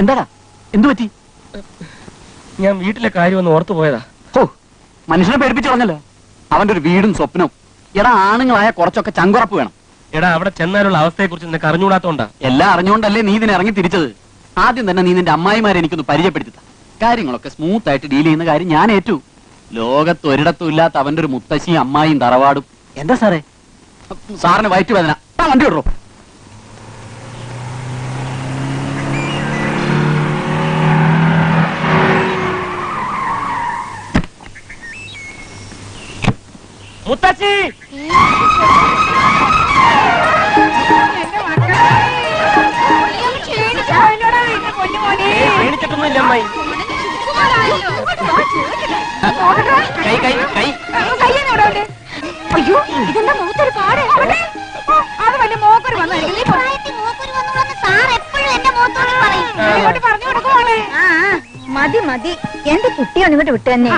എന്താടാ, എന്തു പറ്റി? ഞാൻ വീട്ടിലെ കാര്യം ഒന്ന് ഓർത്തു പോയതാ. ഓ, മനുഷ്യനെ പേടിപ്പിച്ചു കളഞ്ഞല്ലോ. അവന്റെ ഒരു വീടും സ്വപ്നവും. എടാ, ആണുങ്ങളായ കുറച്ചൊക്കെ ചങ്കുറപ്പ് വേണം. എടാ, അവിടെ ചെന്നാലുള്ള അവസ്ഥയെ കുറിച്ച് നിനക്ക് അറിഞ്ഞുകൂടാത്തോണ്ടാ. എല്ലാം അറിഞ്ഞുകൊണ്ടല്ലേ നീ ഇതിനെ ഇറങ്ങി തിരിച്ചത്. ആദ്യം തന്നെ നീ നിന്റെ അമ്മായിമാരെ എനിക്കൊന്ന് പരിചയപ്പെടുത്തി കാര്യങ്ങളൊക്കെ സ്മൂത്ത് ആയിട്ട് ഡീൽ ചെയ്യുന്ന കാര്യം ഞാൻ ഏറ്റു. ലോകത്ത് ഒരിടത്തും ഇല്ലാത്ത അവന്റെ ഒരു മുത്തശ്ശിയും അമ്മായിയും തറവാടും. എന്താ സാറേ? സാറിന് വയറ്റ് വേദന. വണ്ടി വിടറോ. മുത്തശ്ശി, ക്ഷീണിച്ചിട്ടൊന്നുമില്ല അമ്മായി. കൈ കൈ കൈ. അയ്യോ, ഇതെന്താ മുഖത്തൊരു പാട്? അത് വല്ല മോക്കൊരു വന്നായിരിക്കും. മതി മതി, എന്റെ കുട്ടി ഒന്ന് ഇങ്ങോട്ട് വിട്ടു തന്നെ.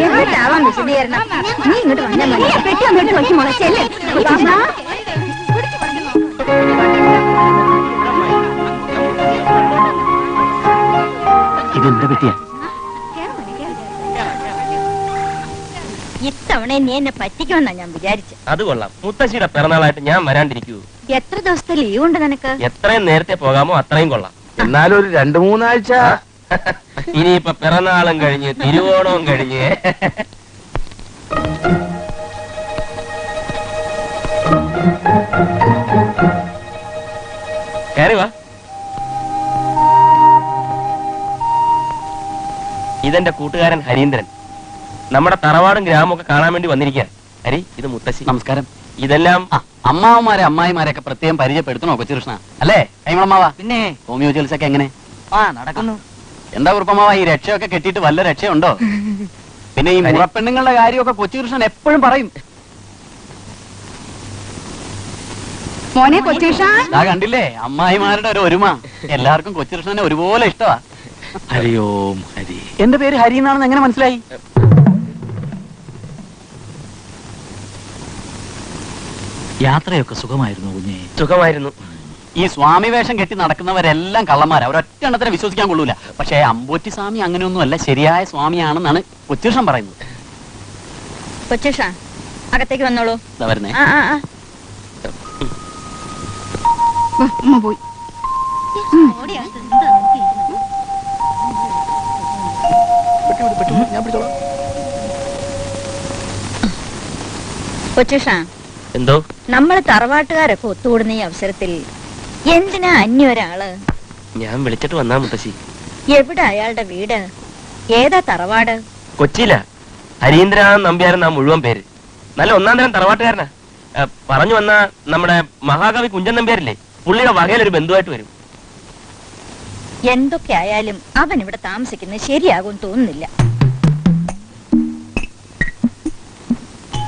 എന്നിട്ടാവാൻ വിശദീകരണം. നീ ഇങ്ങോട്ട് വന്നാൽ മതി. പെട്ടി ഒന്നിട്ട് നോക്കി മുളച്ചല്ലേ. ഇതെന്താ പറ്റിയ? ഇത്തവണ നീ എന്നെ പറ്റിക്കുമെന്നാ ഞാൻ വിചാരിച്ചു. അത് കൊള്ളാം. മുത്തശ്ശിയുടെ പിറന്നാളായിട്ട് ഞാൻ വരാണ്ടിരിക്കൂ. എത്ര ദിവസത്തെ ലീവ് ഉണ്ട് നിനക്ക്? എത്രയും നേരത്തെ പോകാമോ അത്രയും കൊള്ളാം. എന്നാലും ഒരു 2-3 ആഴ്ച. ഇനിയിപ്പൊ പിറന്നാളും കഴിഞ്ഞ് തിരുവോണവും കഴിഞ്ഞ് കയറി വാ. ഇതെന്റെ കൂട്ടുകാരൻ ഹരീന്ദ്രൻ. നമ്മുടെ തറവാടും ഗ്രാമവും ഒക്കെ കാണാൻ വേണ്ടി വന്നിരിക്കുക. ഹരി, ഇത് മുത്തശ്ശി. നമസ്കാരം. ഇതെല്ലാം അമ്മാവന്മാരെ അമ്മായിമാരെ ഒക്കെ പ്രത്യേകം പരിചയപ്പെടുത്തണോ കൊച്ചുകൃഷ്ണ? അല്ലേ കൈമളമ്മാവ? പിന്നെ ഹോമിയോ ചികിത്സയൊക്കെ എങ്ങനെ നടക്കുന്നു? എന്താ കുറുപ്പമ്മാവ, ഈ രക്ഷയൊക്കെ കെട്ടിയിട്ട് വല്ല രക്ഷയുണ്ടോ? പിന്നെ ഈ മുറപ്പെണ്ണുങ്ങളുടെ കാര്യമൊക്കെ കൊച്ചുകൃഷ്ണൻ എപ്പോഴും പറയും. മോനെ കൊച്ചുകൃഷ്ണ, കണ്ടില്ലേ അമ്മായിമാരുടെ ഒരു ഒരുമ. എല്ലാവർക്കും കൊച്ചുകൃഷ്ണനെ ഒരുപോലെ ഇഷ്ടമാ. ഹരി ഓം ഹരി. എന്റെ പേര് ഹരി എന്നാണെന്ന് എങ്ങനെ മനസ്സിലായി? യാത്രയൊക്കെ സുഖമായിരുന്നു കുഞ്ഞേ? സുഖമായിരുന്നു. ഈ സ്വാമി വേഷം കെട്ടി നടക്കുന്നവരെല്ലാം കള്ളന്മാരാ. അവരൊറ്റ എണ്ണത്തിനെ വിശ്വസിക്കാൻ കൊള്ളൂല. പക്ഷേ അമ്പോറ്റി സ്വാമി അങ്ങനെയൊന്നും അല്ല, ശരിയായ സ്വാമിയാണെന്നാണ് കൊച്ചുകൃഷ്ണൻ പറയുന്നത്. കൊച്ചുകൃഷ്ണ, അകത്തേക്ക് വന്നോളൂ. വരുന്നേ. പോയി. കൊച്ചുകൃഷ്ണ, എന്തോ? നമ്മള് തറവാട്ടുകാരൊക്കെ ഒത്തുകൂടുന്ന ഈ അവസരത്തിൽ എന്തിനാ അന്യൊരാള്? ഞാൻ വിളിച്ചിട്ട് വന്നാ മുത്തശ്ശി. എവിടെ അയാളുടെ വീട്? ഏതാ തറവാട്? കൊച്ചിയില. ഹരീന്ദ്രനാഥ് നമ്പ്യാരെന്നാ മുഴുവൻ പേര്. നല്ല ഒന്നാം തരം തറവാട്ടുകാരനാ. പറഞ്ഞു വന്ന നമ്മുടെ മഹാകവി കുഞ്ചൻ നമ്പ്യാരില്ലേ, പുള്ളിയുടെ വകയിലൊരു ബന്ധുവായിട്ട് വരും. എന്തൊക്കെ ആയാലും അവൻ ഇവിടെ താമസിക്കുന്നത് ശരിയാകും തോന്നുന്നില്ല.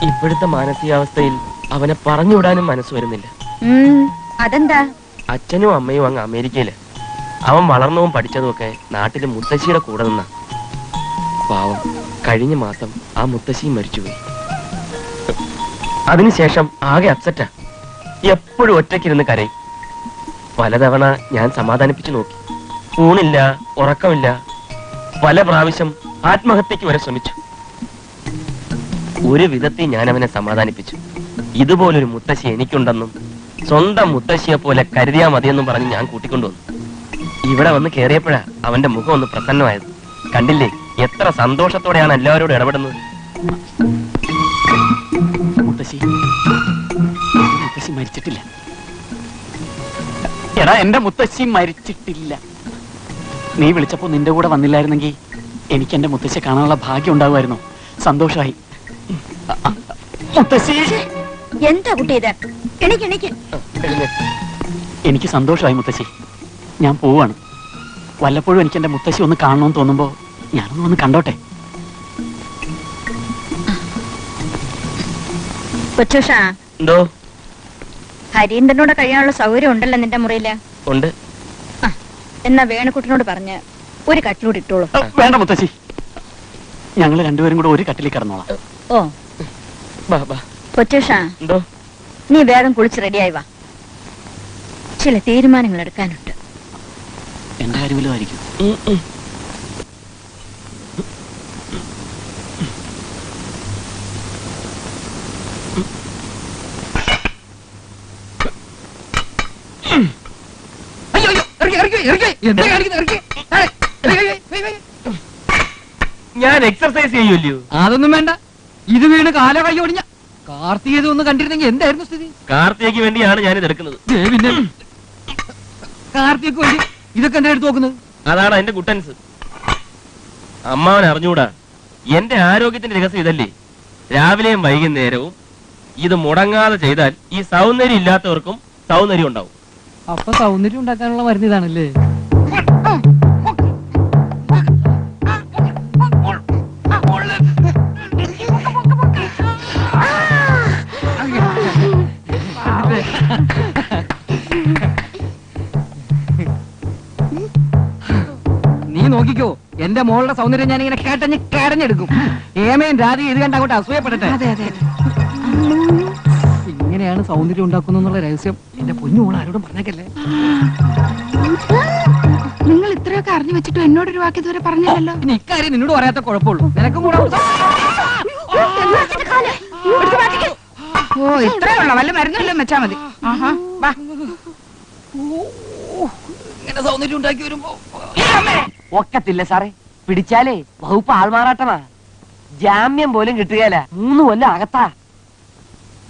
ഇപ്പോഴത്തെ മാനസികാവസ്ഥയിൽ അവനെ പറഞ്ഞുവിടാനും മനസ്സ് വരുന്നില്ല. അതെന്താ? അച്ഛനും അമ്മയും അങ്ങ് അമേരിക്കയില്. അവൻ വളർന്നതും പഠിച്ചതും ഒക്കെ നാട്ടിലെ മുത്തശ്ശിയുടെ കൂടെ നിന്ന. പാവം, കഴിഞ്ഞ മാസം ആ മുത്തശ്ശിയും മരിച്ചുപോയി. അതിനുശേഷം ആകെ അപ്സെറ്റാ. എപ്പോഴും ഒറ്റയ്ക്കിരുന്ന് കരയും. പലതവണ ഞാൻ സമാധാനിപ്പിച്ചു നോക്കി. ഊണില്ല, ഉറക്കമില്ല. പല പ്രാവശ്യം ആത്മഹത്യക്ക് വരെ ശ്രമിച്ചു. ഒരു വിധത്തിൽ ഞാൻ അവനെ സമാധാനിപ്പിച്ചു. ഇതുപോലൊരു മുത്തശ്ശി എനിക്കുണ്ടെന്നും സ്വന്തം മുത്തശ്ശിയെ പോലെ കരുതിയാ മതിയെന്നും പറഞ്ഞ് ഞാൻ കൂട്ടിക്കൊണ്ടുവന്നു. ഇവിടെ വന്ന് കയറിയപ്പോഴാ അവന്റെ മുഖം ഒന്ന് പ്രസന്നമായത്. കണ്ടില്ലേ എത്ര സന്തോഷത്തോടെയാണ് എല്ലാവരോടും ഇടപെടുന്നത്. മുത്തശ്ശി മരിച്ചിട്ടില്ല. എടാ, എന്റെ മുത്തശ്ശി മരിച്ചിട്ടില്ല. നീ വിളിച്ചപ്പോ നിന്റെ കൂടെ വന്നില്ലായിരുന്നെങ്കിൽ എനിക്ക് എന്റെ മുത്തശ്ശിയെ കാണാനുള്ള ഭാഗ്യം ഉണ്ടാകുമായിരുന്നു. സന്തോഷമായി. മുത്തശ്ശി, എന്താ കുട്ടി ഇത്? എനിക്ക് സന്തോഷമായി മുത്തശ്ശി. ഞാൻ പോവാണ്. വല്ലപ്പോഴും എനിക്ക് എന്റെ മുത്തശ്ശി ഒന്ന് കാണണമെന്ന് തോന്നുമ്പോ ഞാനൊന്ന് വന്ന് കണ്ടോട്ടെ. കൊച്ചുഷാ, എന്തോ? ഹരീന്ദ്രനോട് കഴിയാനുള്ള സൗകര്യം ഉണ്ടല്ലോ നിന്റെ മുറിയില്? ഉണ്ട്. എന്നാ വേണുക്കുട്ടനോട് പറഞ്ഞ് ഒരു കട്ടിലൂടെ ഇട്ടോളൂ. വേണ്ട മുത്തശ്ശി, ഞങ്ങൾ രണ്ടുപേരും കൂടെ ഒരു കട്ടിലേക്ക് കിടന്നോളാം. ഓ കൊച്ചുഷാ, എന്തോ? നീ വേഗം കുളിച്ച് റെഡിയായി വാ. ചില തീരുമാനങ്ങൾ എടുക്കാനുണ്ട്. എന്റെ കാര്യം വല്ലതായിരിക്കും. ഞാൻ എക്സർസൈസ് ചെയ്യൂല്ലോ. അതൊന്നും വേണ്ട. ഇത് വീണ് കാല കൈ ഒടിഞ്ഞ കാർത്തികത ഒന്ന് കണ്ടിരുന്നെങ്കിൽ എന്തായിരുന്നു സ്ഥിതി? കാർത്തികയ്ക്ക് വേണ്ടിയാണ് ഞാൻ ഇത് എടുക്കുന്നത്. പിന്നെ കാർത്തികക്ക് വേണ്ടി ഇതൊക്കെ എന്താ എടുത്ത് നോക്കുന്നത്? അതാണ് എന്റെ കുട്ടൻസ്. അമ്മാവൻ അറിഞ്ഞൂടാ, എന്റെ ആരോഗ്യത്തിന്റെ രഹസ്യം ഇതല്ലേ. രാവിലെയും വൈകുന്നേരവും ഇത് മുടങ്ങാതെ ചെയ്താൽ ഈ സൗന്ദര്യം ഇല്ലാത്തവർക്കും സൗന്ദര്യം ഉണ്ടാവും. അപ്പൊ സൗന്ദര്യം ഉണ്ടാക്കാനുള്ള മരുന്ന് ഇതാണല്ലേ? നീ നോക്കിക്കോ, എന്റെ മോളുടെ സൗന്ദര്യം ഞാൻ ഇങ്ങനെ കേടഞ്ഞെടുക്കും. ഏമയും രാധയും ഇത് കണ്ട് അങ്ങോട്ട് അസൂയപ്പെടട്ടെ. ഇങ്ങനെയാണ് സൗന്ദര്യം ഉണ്ടാക്കുന്നുള്ള രഹസ്യം എന്റെ പൊന്നു മോൾ ആരോടും പറഞ്ഞേക്കല്ലേ. നിങ്ങൾ ഇത്രയൊക്കെ അറിഞ്ഞു വെച്ചിട്ട് എന്നോടൊരു വാക്ക് ഇതുവരെ പറഞ്ഞില്ലല്ലോ. ഇനി ഇക്കാര്യം നിന്നോട് പറയാത്ത കുഴപ്പമുള്ളൂ. നിനക്കും കൂടെ ഓ ഇത്രേ ഉള്ള വല്ല മരുന്നല്ലോ വെച്ചാ മതി. ഇങ്ങനെ സൗന്ദര്യം ഉണ്ടാക്കി വരുമ്പോ ഒക്കത്തില്ല സാറേ, പിടിച്ചാലേ വകുപ്പ് ആൾമാറാട്ടമാ. ജാമ്യം പോലും കിട്ടുകയില്ല. 3 കൊല്ലം അകത്താ.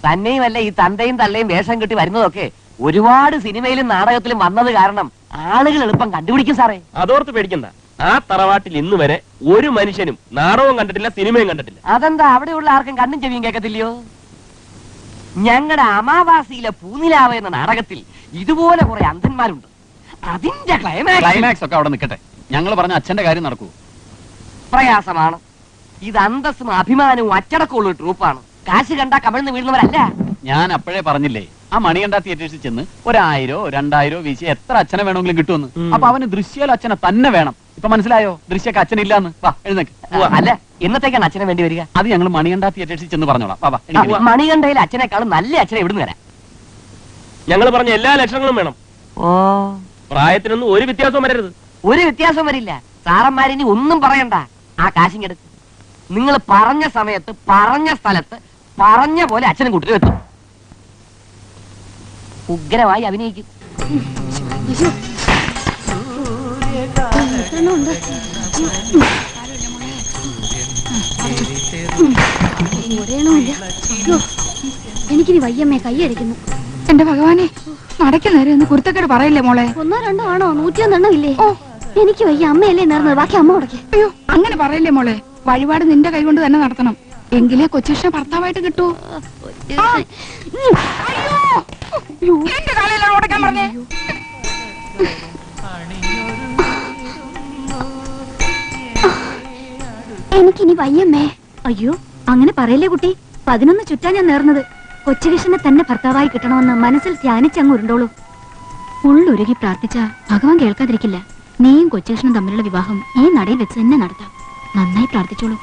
തന്നെയുമല്ല, ഈ തന്തയും തള്ളയും വേഷം കെട്ടി വരുന്നതൊക്കെ ഒരുപാട് സിനിമയിലും നാടകത്തിലും വന്നത് കാരണം ആളുകൾ എളുപ്പം കണ്ടുപിടിക്കും സാറേ. അതോർത്ത് പേടിക്കണ്ട. ആ തറവാട്ടിൽ ഇന്ന് വരെ ഒരു മനുഷ്യനും നാടകവും കണ്ടിട്ടില്ല, സിനിമയും കണ്ടിട്ടില്ല. അതെന്താ, അവിടെയുള്ള ആർക്കും കണ്ണും ചെവിയും കേൾക്കത്തില്ലയോ? ഞങ്ങളുടെ അമാവാസിയിലെ പൂനിലാവ് എന്ന നാടകത്തിൽ ഇതുപോലെ കുറെ അന്ധന്മാരുണ്ട്. അതിന്റെ ക്ലൈമാക്സ് ഒക്കെ അവിടെ നിൽക്കട്ടെ. ഞങ്ങൾ പറഞ്ഞ അച്ഛന്റെ കാര്യം നടക്കൂ. പ്രയാസമാണ്. ഇത് അന്തസ്സും അഭിമാനവും അച്ചടക്കമുള്ള ഒരു ട്രൂപ്പാണ്. കാശ് കണ്ടാ കമിഴ്ന്ന് വീഴുന്നവരല്ല. ഞാൻ അപ്പോഴേ പറഞ്ഞില്ലേ, ആ മണികണ്ഠ തിയേറ്റേഴ്സിൽ ചെന്ന് 1000 2000 വീശി എത്ര അച്ഛനെ വേണമെങ്കിലും കിട്ടുമെന്ന്. അപ്പൊ അവന് ദൃശ്യയിൽ അച്ഛനെ തന്നെ വേണം. ഇപ്പൊ മനസ്സിലായോ? ദൃശ്യൊക്കെ അച്ഛനില്ലാന്ന്. വാ എഴുന്നേക്ക്. അല്ല, എന്നത്തേക്കാണ് അച്ഛനെ വേണ്ടി വരിക? അത് ഞങ്ങൾ മണികണ്ഠ തിയേറ്റേഴ്സിൽ ചെന്ന് പറഞ്ഞോളാം. വാ എനിക്ക് മണികണ്ഠയിൽ അച്ഛനേക്കാളും നല്ല അച്ഛനെ ഇവിടുന്ന് വരാം. ഞങ്ങൾ പറഞ്ഞ എല്ലാ ലക്ഷണങ്ങളും വേണം. ഓ, പ്രായത്തിനൊന്നും ഒരു വ്യത്യാസവും വരരുത്. ഒരു വ്യത്യാസം വരില്ല. സാറന്മാരിനി ഒന്നും പറയണ്ട. ആ കാശിങ്ങെടുത്ത് നിങ്ങൾ പറഞ്ഞ സമയത്ത് പറഞ്ഞ സ്ഥലത്ത് പറഞ്ഞ പോലെ അച്ഛനും കുട്ടിയും എത്തും. ഉഗ്രമായി അഭിനയിക്കും. എനിക്കിനി വയ്യമ്മേ, കൈയടിക്കുന്നു. എന്റെ ഭഗവാനെ, നടക്ക് നേരെ ഒന്ന് കുരുത്തക്കേട് പറയില്ലേ മോളെ. 1 2 ആണോ? 101 ഇല്ലേ? എനിക്ക് വയ്യ. അമ്മയല്ലേ നേർന്നത്, ബാക്കി അമ്മ ഉടക്കെ. അയ്യോ, അങ്ങനെ പറയില്ലേ മോളെ. വഴിപാട് നിന്റെ കൈകൊണ്ട് തന്നെ നടത്തണം. എങ്കിലേ കൊച്ചിഷ്ണ ഭർത്താവായിട്ട് കിട്ടൂ. എന്റെ കാലയിലാണ് ഓടക്കാൻ പറഞ്ഞേ. എനിക്കിനി വയ്യമ്മേ. അയ്യോ, അങ്ങനെ പറയല്ലേ കുട്ടി. 11 ചുറ്റാ ഞാൻ നേർന്നത്. കൊച്ചുകൃഷ്ണനെ തന്നെ ഭർത്താവായി കിട്ടണമെന്ന് മനസ്സിൽ ധ്യാനിച്ചങ്ങ് ഉരുണ്ടോളൂ. ഉള്ളുരുകി പ്രാർത്ഥിച്ച ഭഗവാൻ കേൾക്കാതിരിക്കില്ല. നീയും കൊച്ചുകൃഷ്ണനും തമ്മിലുള്ള വിവാഹം ഈ നടയിൽ വെച്ച് തന്നെ നടത്താം. നന്നായി പ്രാർത്ഥിച്ചോളൂ.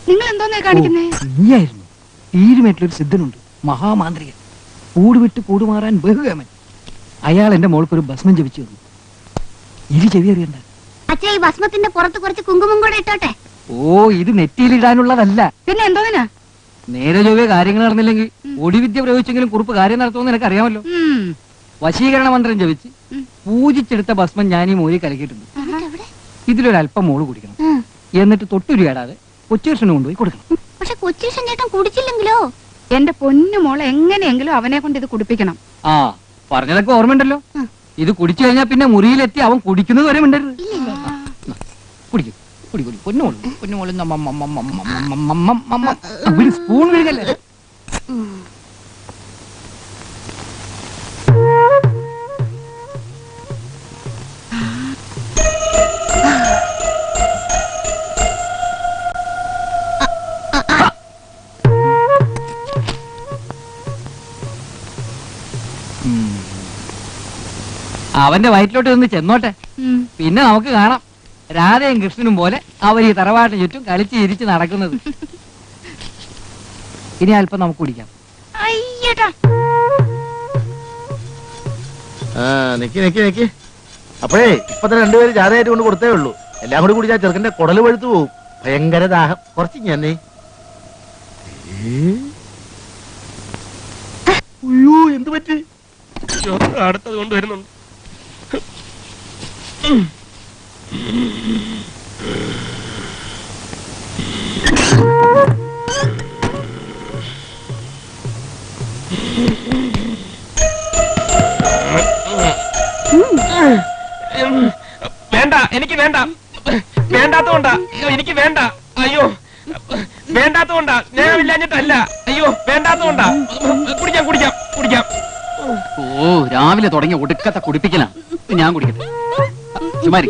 നിങ്ങൾ എന്തോന്നേ കാണിക്കുന്നേ? നീയായിരുന്നു. തീരുമായിട്ടുള്ളൊരു സിദ്ധനുണ്ട്, മഹാമാന്ത്രികൻ. കൂട് വിട്ട് കൂടുമാറാൻ ബഹുകമൻ. അയാൾ എന്റെ മോൾക്കൊരു ഭസ്മം ജപിച്ചു തന്നു. ഇരു ചെവി അറിയണ്ട. അച്ഛാ, ഈ ഭസ്മത്തിന്റെ പുറത്ത് കുറച്ച് കുങ്കുമം കൂടെ ഇട്ടോട്ടെ. ഓ, ഇത് നെറ്റിയിലിടാനുള്ളതല്ല. പിന്നെ എന്തോന്നിനാ? നേരെ ചൊവ്വേ കാര്യങ്ങൾ നടന്നില്ലെങ്കിൽ ഒടിവിദ്യ പ്രയോഗിച്ചെങ്കിലും കുറിപ്പ് കാര്യം നടത്തുമെന്ന് എനിക്ക് അറിയാമല്ലോ. വശീകരണ മന്ത്രം ജപിച്ച് പൂജിച്ചെടുത്ത ഭസ്മം ഞാൻ ഈ മോരി കലക്കിയിട്ടുണ്ട്. ഇതിലൊരല്പം മോള് കുടിക്കണം. എന്നിട്ട് തൊട്ടുരുകാടാതെ കൊച്ചുകൃഷ്ണന് കൊണ്ടുപോയി കൊടുക്കണം. പക്ഷെ കൊച്ചുകൃഷ്ണൻ ചേട്ടൻ കുടിച്ചില്ലെങ്കിലോ? എന്റെ പൊന്നു മോളെ, എങ്ങനെയെങ്കിലും അവനെ കൊണ്ട് ഇത് കുടിപ്പിക്കണം. ആ, പറഞ്ഞതൊക്കെ ഓർമ്മയുണ്ടല്ലോ. ഇത് കുടിച്ചു കഴിഞ്ഞാൽ പിന്നെ മുറിയിലെത്തി അവൻ കുടിക്കുന്നത് വരെ മിണ്ടരുത്. കുടിക്കും, കുടിക്കും. പൊന്നുമോളും പൊന്നുമോളും സ്പൂൺ വീഴല്ലേ. അവന്റെ വയറ്റിലോട്ട് ഒന്ന് ചെന്നോട്ടെ, പിന്നെ നമുക്ക് കാണാം. രാധയും കൃഷ്ണനും പോലെ അവർ ഈ തറവാട്ടിന് ചുറ്റും കളിച്ച് ഇരിച്ച് നടക്കുന്നത്. ഇനി അല്പം നമുക്ക് കുടിക്കാം. അയ്യടാ നിക്ക് അപ്പോഴേ ഇപ്പൊ തന്നെ രണ്ടുപേര് ജാഥയായിട്ട് കൊണ്ട് കൊടുത്തേ ഉള്ളൂ. എല്ലാം കൂടി കുടിച്ചാൽ ചെറുക്കന്റെ കുടല് പഴുത്തു പോകും. ഭയങ്കര ദാഹം. കുറച്ച് ഞാനേ അയ്യോ എന്ത് പറ്റി? അടുത്തത് കൊണ്ടുവരുന്നുണ്ട്. വേണ്ട, എനിക്ക് വേണ്ട. വേണ്ടാത്തോണ്ടാ. എനിക്ക് വേണ്ട. അയ്യോ വേണ്ടാത്തോണ്ടാ. സ്നേഹമില്ലാഞ്ഞിട്ടല്ല. അയ്യോ വേണ്ടാത്തോണ്ടാ. കുടിക്കാം. ഓ രാവിലെ തുടങ്ങിയ ഒടുക്കത്തെ കുടിപ്പിക്കലാണ്. ഞാൻ കുടിക്കട്ടെ. ചുമാരി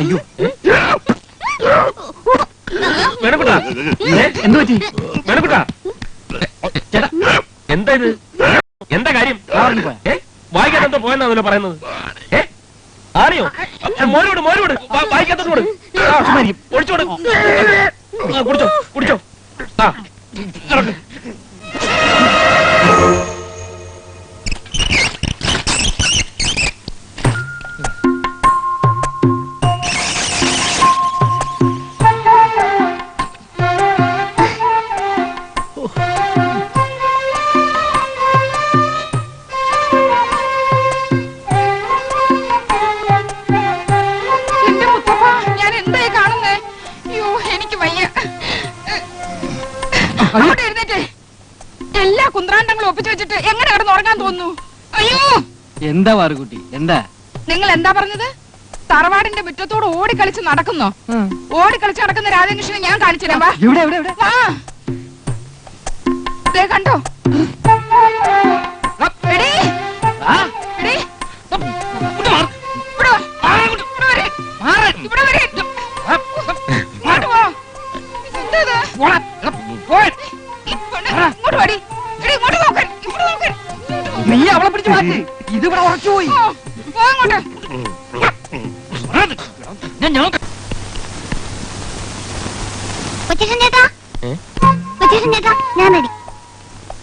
അയ്യോ വേണക്കുട്ടാ, എന്ത് പറ്റി? വേണക്കുട്ടാ, ചേട്ടാ എന്താ ഇത്? എന്താ കാര്യം? വായിക്കാത്തോ പോയെന്നാണല്ലോ പറയുന്നത്. ആരെയോ? മോരോട് വായിക്കാത്തോട് ഒഴിച്ചോട്. കുടിച്ചോ. ആ ഇറക്ക്. എന്റെ മുത്തപ്പ, ഞാൻ എന്തായി കാണുന്നേ? അയ്യോ എനിക്ക് വയ്യ. അവിടെ എഴുന്നേറ്റേ. എല്ലാ കുന്ത്രാണ്ടങ്ങളും ഒപ്പിച്ചു വെച്ചിട്ട് എങ്ങനെ കിടന്ന് ഉറങ്ങാൻ തോന്നുന്നു? അയ്യോ എന്താ വാറുകുട്ടി, എന്താ? നിങ്ങൾ എന്താ പറഞ്ഞത്? തറവാടിന്റെ മുറ്റത്തോട് ഓടിക്കളിച്ച് നടക്കുന്നോ? ഓടിക്കളിച്ച് നടക്കുന്ന രാധാകൃഷ്ണനെ ഞാൻ കാണിച്ചു തരാം. വാ. എവിടെ? വാ. ദേ കണ്ടോ? എടീ. എടീ. ഇവിടെ വാ. ഇവിടെ വരെ. ഇവിടെ വരെ. ഇങ്ങോട്ട് വാ. എന്താ ഇത്? ഈ പെണ്ണ് ഇങ്ങോട്ട് വാടി. എടീ, ഇങ്ങോട്ട് നോക്കാൻ. ഇവിടെ നോക്കാൻ. നീ അവളെ പിടിച്ച് മാറ്റി. ഇത് ഇവിടെ ഉറച്ചുപോയി. പോ അങ്ങോട്ട്. കൊച്ചേഷൻ ചേട്ടാ, ഏ? കൊച്ചേഷൻ ചേട്ടാ, ഞാൻ റെഡി.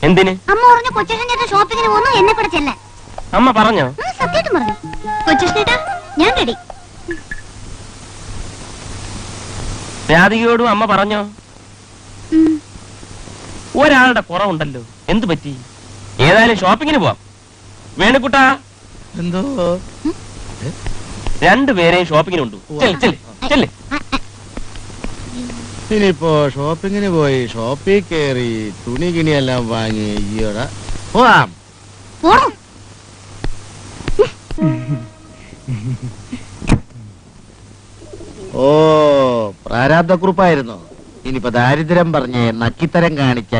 എന്തിന്? അമ്മ പറഞ്ഞു കൊച്ചേഷൻ ചേട്ടാ ഷോപ്പിങ്ങിന് പോകുന്നു, എന്നെ കൂടെ ചെല്ലാൻ. അമ്മ പറഞ്ഞോ? സത്യമായിട്ടും പറഞ്ഞു. കൊച്ചേഷൻ ചേട്ടാ, ഞാൻ റെഡി. രാധികയോടും അമ്മ പറഞ്ഞോ? ഒരാളുടെ കുറവുണ്ടല്ലോ, എന്തു പറ്റി? ഏതായാലും ഷോപ്പിങ്ങിന് പോവാം. വേണുക്കുട്ടാ, എന്തോ രണ്ടുപേരെയും ഷോപ്പിങ്ങിന് കൊണ്ടു. ചെല്ല്. ഇനിയിപ്പോ ഷോപ്പിങ്ങിന് പോയി ഷോപ്പിൽ കയറി തുണി കിണിയെല്ലാം വാങ്ങി ഈയോടെ പോവാം. പോണോ? ഓ പ്രാരാബ്ധക്കുറിപ്പായിരുന്നോ? ഇനിയിപ്പോ ദാരിദ്ര്യം പറഞ്ഞ് നക്കിത്തരം കാണിച്ച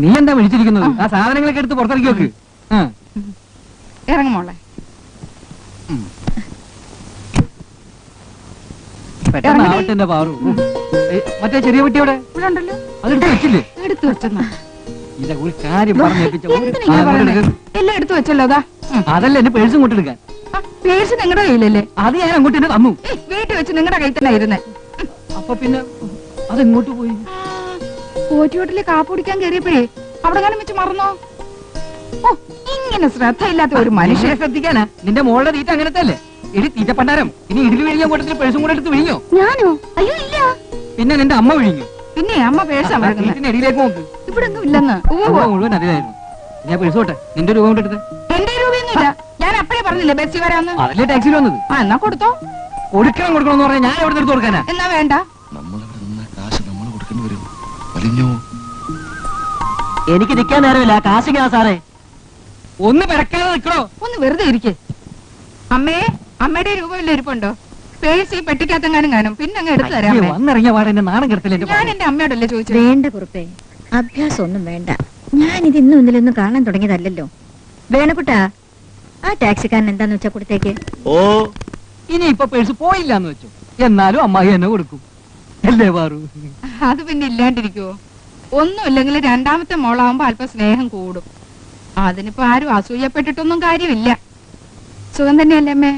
നീ എന്താ വിളിച്ചിരിക്കുന്നത്? ആ സാധനങ്ങളൊക്കെ എടുത്ത് പുറത്തിറക്കി വെക്ക്. ഇറങ്ങുമോളെ. പെട്ടെന്ന് ആവട്ടെ എന്റെ പാറു. മറ്റേ ചെറിയ പെട്ടി അവിടെ ഇവിടെ ഉണ്ടല്ലോ. അതെടുത്ത് വെച്ചില്ലേ? എടുത്തു വെച്ചെന്നാ. ഇല്ല, ഒരു കാര്യം പറഞ്ഞേൽപ്പിച്ച എന്തിനാ പറയുന്നേ? എല്ലാം എടുത്തു വെച്ചല്ലോ. അതാ അതല്ല എന്റെ പേഴ്സും കൊണ്ടെടുക്കാൻ. പേഴ്സ് നിങ്ങളുടെ കയ്യിലല്ലേ? അത് ഞാൻ അങ്ങോട്ട് തന്നെ തന്നു. വീട്ടിൽ വെച്ച് നിങ്ങളുടെ കയ്യിൽ തന്നെ ഇരുന്നേ. അപ്പൊ പിന്നെ അതെങ്ങോട്ട് പോയി? പോറ്റിയോട്ടില് കാപ്പ് കുടിക്കാൻ കയറിയപ്പോഴേ അവിടെ കാലം വെച്ച് മറന്നോ? ഓ, ഇങ്ങനെ ശ്രദ്ധയില്ലാത്ത ഒരു മനുഷ്യൻ. മനുഷ്യരെ ശ്രദ്ധിക്കാനാ? നിന്റെ മോളുടെ തീറ്റ അങ്ങനത്തെ അല്ലേ? എടി തീറ്റ പണ്ടാരം. ഇനി ഇടിൽ വിഴിഞ്ഞ കൂട്ടത്തിൽ പേഴ്സും കൂടെ എടുത്ത് വിഴിഞ്ഞോ? ഞാനോ? അയ്യോ ഇല്ല. പിന്നെ നിന്റെ അമ്മ വിഴിഞ്ഞു. പിന്നെ അമ്മ പേഴ്സാ മറക്കുന്നത്. വീട്ടിന്റെ അടിയിലേക്ക് നോക്ക്. ഇവിടെ ഒന്നും ഇല്ലെന്ന്. അമ്മ മുഴുവൻ അതിലായിരുന്നു. ഞാൻ പേഴ്സ് പോട്ടെ, നിന്റെ രൂപ കൊണ്ട് എടുത്ത്. എന്റെ രൂപയൊന്നുമില്ല. ഞാൻ അപ്പഴേ പറഞ്ഞില്ലേ ബസ്സിൽ വരാന്ന്. അതല്ലേ ടാക്സിയിൽ വന്നത്? ആ എന്നാ കൊടുത്തോ. കൊടുക്കണം എന്ന് പറഞ്ഞാൽ ഞാൻ എവിടെ എടുത്ത് കൊടുക്കാനാ? എന്നാ വേണ്ട. നമ്മളിവിടെ നിന്ന കാശ് നമ്മൾ കൊടുക്കേണ്ടി വരും. വലിഞ്ഞോ? എനിക്ക് നിൽക്കാൻ നേരമില്ല. കാശിക്കാ സാറേ. ഒന്ന് പിടക്കാതെ നിൽക്കണോ? ഒന്ന് വെറുതെ ഇരിക്കേ. അമ്മയുടെ രൂപമില്ല ഇരിപ്പുണ്ടോ? പേഴ്സ് ഈ പെട്ടിക്കകത്തെങ്ങാനും കാണും. പിന്നെ അങ്ങ് എടുത്തു തരാം. അയ്യോ, വന്നിറങ്ങിയ പാടെ എന്റെ നാണം കെടുത്തില്ല. ഞാൻ എന്റെ അമ്മയോടല്ലേ ചോദിച്ചത്. വേണ്ട കുറുപ്പേ, അഭ്യാസം ഒന്നും വേണ്ട. ഞാനിത് ഇന്നും ഇന്നലൊന്നും കാണാൻ തുടങ്ങിയതല്ലോ. വേണക്കുട്ടാ, ആ ടാക്സിക്കാരൻ എന്താന്ന് വെച്ചാ കൊടുത്തേക്ക്. ഓ ഇനി ഇപ്പൊ പേഴ്സ് പോയില്ലാന്ന് വെച്ചു, എന്നാലും അമ്മായി എന്നെ കൊടുക്കും അല്ലേ പാറു? അത് പിന്നെ ഇല്ലാണ്ടിരിക്കുവോ? ഒന്നുമില്ലെങ്കിൽ രണ്ടാമത്തെ മോളാവുമ്പോ അല്പം സ്നേഹം കൂടും. അതിനിപ്പോ ആരും അസൂയപ്പെട്ടിട്ടൊന്നും കാര്യമില്ല. സുഖം തന്നെയല്ലേ അമ്മേ?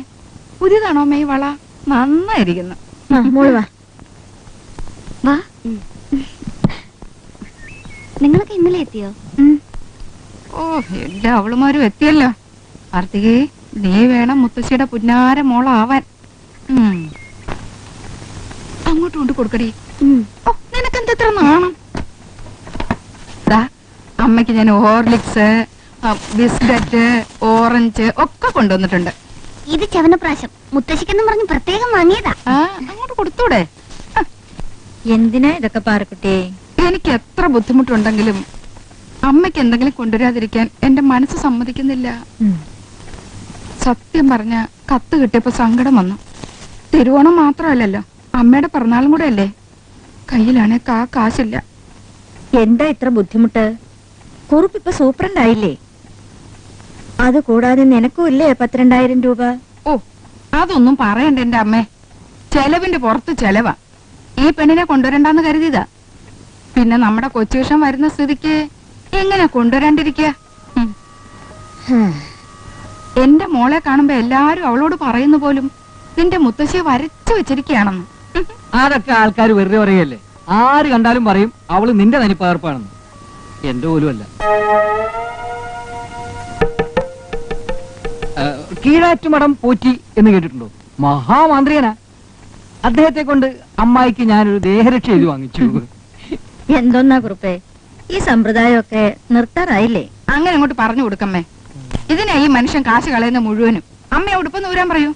പുതിയതാണോ അമ്മേ ഈ വള? നന്നായിരിക്കുന്നു. മോള് വാ വാ. നിങ്ങളൊക്കെ ഇന്നലെ എത്തിയോ? ഓ, എല്ലാ അവളുമാരും എത്തിയല്ലോ. കാർത്തികേ, നീ വേണം മുത്തശ്ശിയുടെ പുന്നാര മോളാവാൻ. അങ്ങോട്ട് കൊണ്ട് കൊടുക്കടി. ഓ, നിനക്കെന്തത്ര നാണം? ദാ, അമ്മയ്ക്ക് ഞാൻ ഹോർലിക്സ്, ബിസ്ക്കറ്റ്, ഓറഞ്ച് ഒക്കെ കൊണ്ടുവന്നിട്ടുണ്ട്. ഇത് ചവനപ്രാശം മുത്തശ്ശിക്കെന്ന് പറഞ്ഞ് പ്രത്യേകം വാങ്ങിയതാ. അങ്ങോട്ട് കൊടുത്തൂടെ? എന്തിനാ ഇതൊക്കെ പാറക്കുട്ടിയെ? എനിക്ക് എത്ര ബുദ്ധിമുട്ടുണ്ടെങ്കിലും അമ്മയ്ക്ക് എന്തെങ്കിലും കൊണ്ടുവരാതിരിക്കാൻ എന്റെ മനസ്സ് സമ്മതിക്കുന്നില്ല. സത്യം പറഞ്ഞ കത്ത് കിട്ടിയപ്പോ സങ്കടം വന്നു. തിരുവോണം മാത്രമല്ലല്ലോ, അമ്മയുടെ പിറന്നാളും കൂടെ അല്ലേ. കയ്യിലാണെ കാശില്ല. എന്താ ഇത്ര ബുദ്ധിമുട്ട്? കുറുപ്പിപ്പൊ സൂപ്രണ്ട് ആയില്ലേ? അത് കൂടാതെ നിനക്കും ഇല്ലേ 12,000 രൂപ? ഓ, അതൊന്നും പറയണ്ട എന്റെ അമ്മേ. ചെലവിന്റെ പുറത്ത് ചെലവാ. ഈ പെണ്ണിനെ കൊണ്ടുവരണ്ടെന്ന് കരുതിയതാ. പിന്നെ നമ്മുടെ കൊച്ചുവിഷം വരുന്ന സ്ഥിതിക്ക് എങ്ങനെ കൊണ്ടുവരാണ്ടിരിക്കുക? എന്റെ മോളെ കാണുമ്പോ എല്ലാരും അവളോട് പറയുന്നു പോലും നിന്റെ മുത്തശ്ശിയെ വരച്ചു വെച്ചിരിക്കുകയാണെന്ന്. അതൊക്കെ ആൾക്കാർ വെറുതെ പറയല്ലേ. ആര് കണ്ടാലും പറയും അവള് നിന്റെ തനിപ്പകർപ്പാണെന്ന്. എന്റെ പോലും അല്ല. കീഴാറ്റുമടം പോറ്റി എന്ന് കേട്ടിട്ടുണ്ടോ? മഹാമാന്ത്രികനാ. അദ്ദേഹത്തെ കൊണ്ട് അമ്മായിക്ക് ഞാനൊരു ദേഹരക്ഷ എഴുതി വാങ്ങിച്ചു. എന്തോന്നാ കുറുപ്പേ, ഈ സമ്പ്രദായമൊക്കെ നിർത്താറായില്ലേ? അങ്ങനെ അങ്ങോട്ട് പറഞ്ഞു കൊടുക്കമ്മേ. ഇതിനാ ഈ മനുഷ്യൻ കാശ് കളയുന്ന മുഴുവനും. അമ്മയെ ഉടുപ്പെന്ന് ഊരാൻ പറയൂ.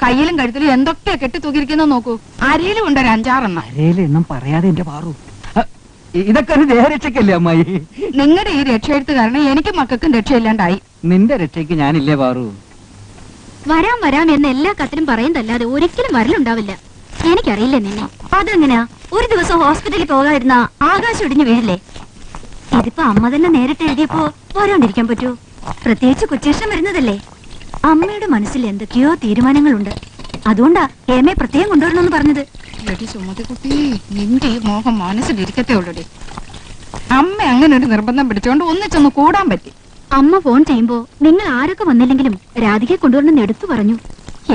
കയ്യിലും കഴുത്തിലും എന്തൊക്കെയാ കെട്ടി തൂക്കിയിരിക്കുന്ന നോക്കൂ. അരയിലും ഉണ്ട് ഒരു 5-6 എണ്ണം പറയാതെ എന്റെ പാറു. ഇതൊക്കെ ഒരു ദേഹരക്ഷയ്ക്കല്ലേ അമ്മായി? നിങ്ങളുടെ ഈ രക്ഷയെടുത്ത് കാരണം എനിക്കും മക്കൾക്കും രക്ഷയില്ലാണ്ടായി. നിന്റെ രക്ഷയ്ക്ക് ഞാനില്ലേ പാറു? വരാം വരാം എന്ന് എല്ലാ കത്തിലും പറയുന്നതല്ലാതെ ഒരിക്കലും വരലുണ്ടാവില്ല. എനിക്കറിയില്ല നിന്നെ. അതെങ്ങനെയാ ഒരു ദിവസം ഹോസ്പിറ്റലിൽ പോകാതിരുന്ന ആകാശം ഇടിഞ്ഞു വീഴില്ലേ? ഇതിപ്പോ അമ്മ തന്നെ നേരിട്ട് എഴുതിയപ്പോ വരാണ്ടിരിക്കാൻ പറ്റൂ? പ്രത്യേകിച്ച് കൊച്ചേഷം വരുന്നതല്ലേ. അമ്മയുടെ മനസ്സിൽ എന്തൊക്കെയോ തീരുമാനങ്ങളുണ്ട്. അതുകൊണ്ടാ ഹേമയെ പ്രത്യേകം കൊണ്ടുവരണമെന്ന് പറഞ്ഞത്. എടി സുമതി കുട്ടി, നിന്റെ ഈ മോഹം മനസ്സിലിരിക്കത്തേ ഉള്ളൂടി. അമ്മ അങ്ങനെ ഒരു നിർബന്ധം പിടിച്ചുകൊണ്ട് ഒന്നിച്ചൊന്ന് കൂടാൻ പറ്റി. അമ്മ ഫോൺ ചെയ്യുമ്പോ നിങ്ങൾ ആരൊക്കെ വന്നില്ലെങ്കിലും രാധികയെ കൊണ്ടുവരണമെന്ന് എടുത്തു പറഞ്ഞു.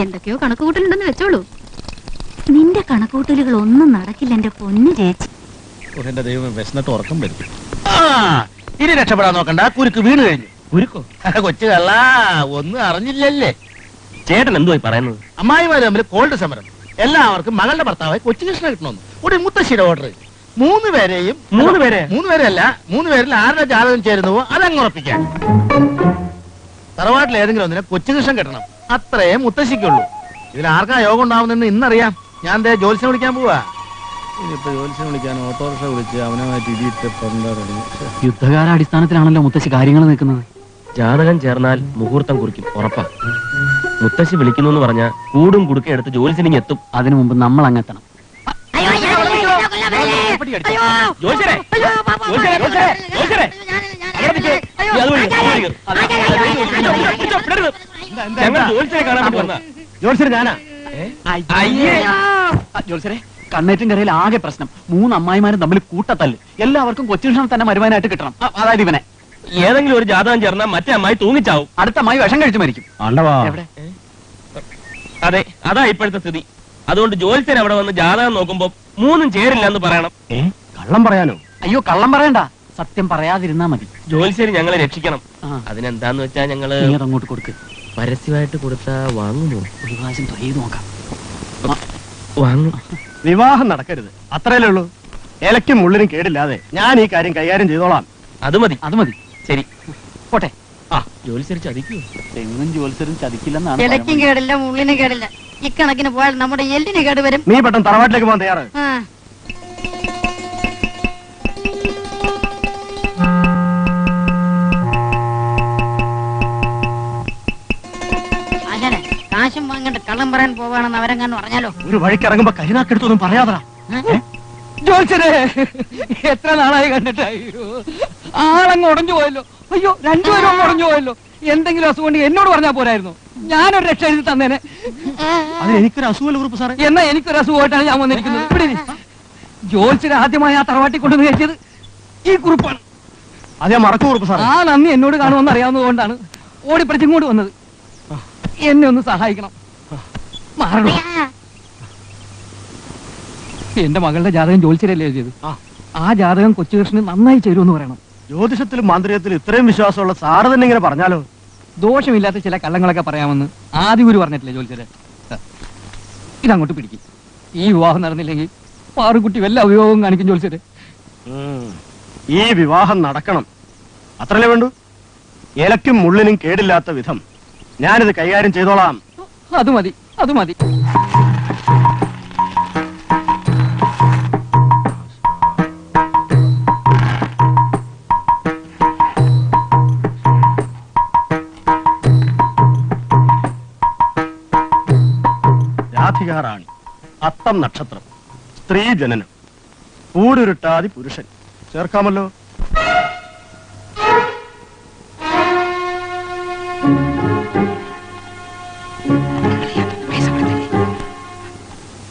എന്തൊക്കെയോ കണക്കുകൂട്ടലുണ്ടെന്ന് വെച്ചോളൂ. നിന്റെ കണക്കുകൂട്ടലുകൾ ഒന്നും നടക്കില്ല എന്റെ പൊന്നു ചേച്ചി. എന്റെ ദൈവം വിശന്നിട്ട് ഉറക്കം വരും. ഇനി രക്ഷപ്പെടാൻ നോക്കണ്ട, കുരുക്ക് വീണ് കഴിഞ്ഞു. കുരുക്കോ? കൊച്ചു കള്ള ഒന്നും അറിഞ്ഞില്ലല്ലേ? ചേട്ടൻ എന്തുവായി പറയുന്നത്? അമ്മായിമാര് തമ്മിൽ കോൾഡ് സമരം. എല്ലാവർക്കും മകളുടെ ഭർത്താവായി കൊച്ചുകൃഷ്ണ കിട്ടണമെന്ന് ഒരു മുത്തശ്ശിയുടെ ഓർഡർ. 3 പേരെയും 3 പേരല്ല 3 പേരിൽ ആരുടെ ജാതകം ചേരുന്നുവോ അതങ്ങ് ഉറപ്പിക്കാൻ. തറവാട്ടിൽ ഏതെങ്കിലും ഒന്നിനെ കൊച്ചുകൃഷ്ണൻ കെട്ടണം. അത്രേ മുത്തശ്ശിക്കുള്ളൂ. ഇതിൽ ആർക്കാ യോഗം ഉണ്ടാവുന്നെന്ന് ഇന്നറിയാം. ഞാൻ ജോത്സ്യം വിളിക്കാൻ പോവാ. ഇനിയിപ്പോ ജോത്സ്യം വിളിക്കാൻ ഓട്ടോറിക്ഷ വിളിച്ച് അവനുമായിട്ട് ഇടിയിട്ട് യുദ്ധകാലാടിസ്ഥാനത്തിലാണല്ലോ മുത്തശ്ശി കാര്യങ്ങൾ നിൽക്കുന്നത്. ജാതകം ചേർന്നാൽ മുഹൂർത്തം കുറിക്കും, ഉറപ്പാ. മുത്തശ്ശി വിളിക്കുന്നു എന്ന് പറഞ്ഞാൽ കൂടും കുടുക്കെ എടുത്ത് ജോലിസിനിങ് എത്തും. അതിനു മുമ്പ് നമ്മൾ അങ്ങെത്തണം. കണ്ണേറ്റും കരയിൽ ആകെ പ്രശ്നം. 3 അമ്മായിമാരും തമ്മിൽ കൂട്ടത്തല്ല്. എല്ലാവർക്കും കൊച്ചുകൃഷ്ണൻ തന്നെ മരുവാനായിട്ട് കിട്ടണം. അതായത് ഇവനെ. ഏതെങ്കിലും ഒരു ജാതകം ചേർന്നാൽ മറ്റേ അമ്മായി തൂങ്ങിച്ചാവും. അടുത്ത അമ്മായി വിഷം കഴിച്ചു മരിക്കും. എവിടെ? അതെ, അതാ ഇപ്പോഴത്തെ സ്ഥിതി. അതുകൊണ്ട് ജോലിസൻ അവിടെ വന്ന് ജാതകം നോക്കുമ്പോ 3 ചേരില്ല എന്ന് പറയണം. കള്ളം പറയാനോ? അയ്യോ, കള്ളം പറയണ്ട. സത്യം പറയാതിരുന്നാ മതി. ജോലിസേരി ഞങ്ങളെ രക്ഷിക്കണം. അതിനെന്താന്ന് വെച്ചാ ഞങ്ങള് അങ്ങോട്ട് കൊടുക്ക്. പരസ്യമായിട്ട് കൊടുത്താ വാങ്ങുമോ? ഒരു പ്രാവശ്യം ട്രൈ ചെയ്ത് നോക്കാം. വാങ്ങും. വിവാഹം നടക്കരുത്, അത്രയല്ലേ ഉള്ളൂ. ഇലയ്ക്കും മുള്ളിനും കേടില്ലാതെ ഞാൻ ഈ കാര്യം കൈകാര്യം ചെയ്തോളാം. അത് മതി. ശരി, പോട്ടെ. ജോലിസേരി ചതിക്കൂ? തെങ്ങും ജോലിസരും ചതിക്കില്ലെന്നാണ്. ഇലയ്ക്കും കേടില്ല മുള്ളിനും കേടില്ല. ഇക്കണക്കിന് പോയാൽ നമ്മുടെ എല്ലിന് കേട് വരും. നീ പെട്ടെന്ന് തറവാട്ടിലേക്ക് പോകാൻ തയ്യാറ്. കാശും വാങ്ങേണ്ട കള്ളം പറയാൻ പോവാണെന്ന് അവരെങ്ങാനും പറഞ്ഞാലോ? ഒരു വഴിക്ക് ഇറങ്ങുമ്പോ കരിനാക്കെടുത്തൊന്നും പറയാതാ. ജോത്സരെ, എത്ര നാളായി കണ്ടിട്ടായോ? ആളങ്ങ് ഉടഞ്ഞു പോയല്ലോ. അയ്യോ, 2 പേരും അങ്ങ് ഉടഞ്ഞു പോയല്ലോ. എന്തെങ്കിലും അസുഖം കൊണ്ട് എന്നോട് പറഞ്ഞാൽ പോരായിരുന്നു? ഞാനൊരു രക്ഷ എഴുതി തന്നേനെ. അതിന് എനിക്കൊരു അസുഖമല്ല കുറിപ്പ് സാറേ. എന്നാ എനിക്കൊരു അസുഖമായിട്ടാണ് ഞാൻ വന്നിരിക്കുന്നത്. ഇവിടെ ജോത്സരെ ആദ്യമായി ആ തറവാട്ടി കൊണ്ടുവന്ന് കയറ്റിയത് ഈ കുറിപ്പാണ്. അത് ഞാൻ മറക്കു കുറുപ്പ് സാറേ. ആ നന്ദി എന്നോട് കാണുമെന്ന് അറിയാവുന്നതുകൊണ്ടാണ് ഓടിപ്പടിച്ചിങ്ങോട്ട് വന്നത്. എന്നെ ഒന്ന് സഹായിക്കണം. മാറണോ? എന്റെ മകളുടെ ജാതകം ജോത്സ്യരല്ലേ എഴുതിയത്. ആ ജാതകം കൊച്ചുകൃഷ്ണന് നന്നായി ചേരുമെന്ന് പറയണം. ജ്യോതിഷത്തിലും മാന്ത്രികത്തിലും ഇത്രയും വിശ്വാസമുള്ള സാറ് തന്നെ ഇങ്ങനെ പറഞ്ഞാലോ? ദോഷമില്ലാത്ത ചില കള്ളങ്ങളൊക്കെ പറയാമെന്ന് ആദ്യ ഗുരു പറഞ്ഞിട്ടില്ലേ ജോത്സ്യരെ? ഇതങ്ങോട്ട് പിടിക്കും. ഈ വിവാഹം നടന്നില്ലെങ്കിൽ പാറുകുട്ടി വല്ല അഭിയോഗവും കാണിക്കും ജോത്സ്യരെ. ഈ വിവാഹം നടക്കണം, അത്രല്ലേ വേണ്ടു. ഇലക്കും മുള്ളിനും കേടില്ലാത്ത വിധം ഞാനിത് കൈകാര്യം ചെയ്തോളാം. അത് മതി, അത് മതി. രാധികാറാണി, അത്തം നക്ഷത്രം, സ്ത്രീ ജനനം, പൂരുരുട്ടാതി പുരുഷൻ. ചേർക്കാമല്ലോ?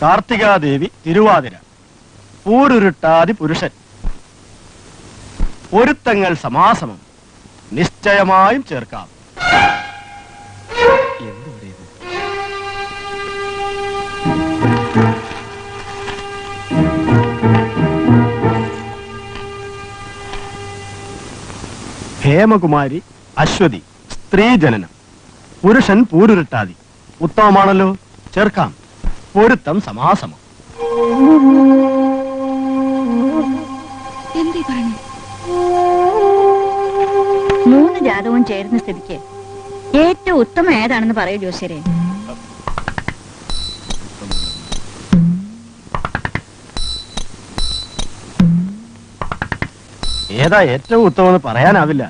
കാർത്തികാദേവി തിരുവാതിര, പൂരുരുട്ടാതി പുരുഷൻ. പൊരുത്തങ്ങൾ സമാസമം, നിശ്ചയമായും ചേർക്കാം. ഹേമകുമാരി അശ്വതി, സ്ത്രീ ജനനം, പുരുഷൻ പൂരുരുട്ടാതി. ഉത്തമമാണല്ലോ, ചേർക്കാം. പൊരുത്തം സമാസമം. എന്തീ പറഞ്ഞു? 3 ജാതകവും ചേരുന്ന സ്ഥിതിക്ക് ഏറ്റവും ഉത്തമം ഏതാണെന്ന് പറയൂ ജോസ്യരെ. ഏതാ ഏറ്റവും ഉത്തമമെന്ന് പറയാനാവില്ല.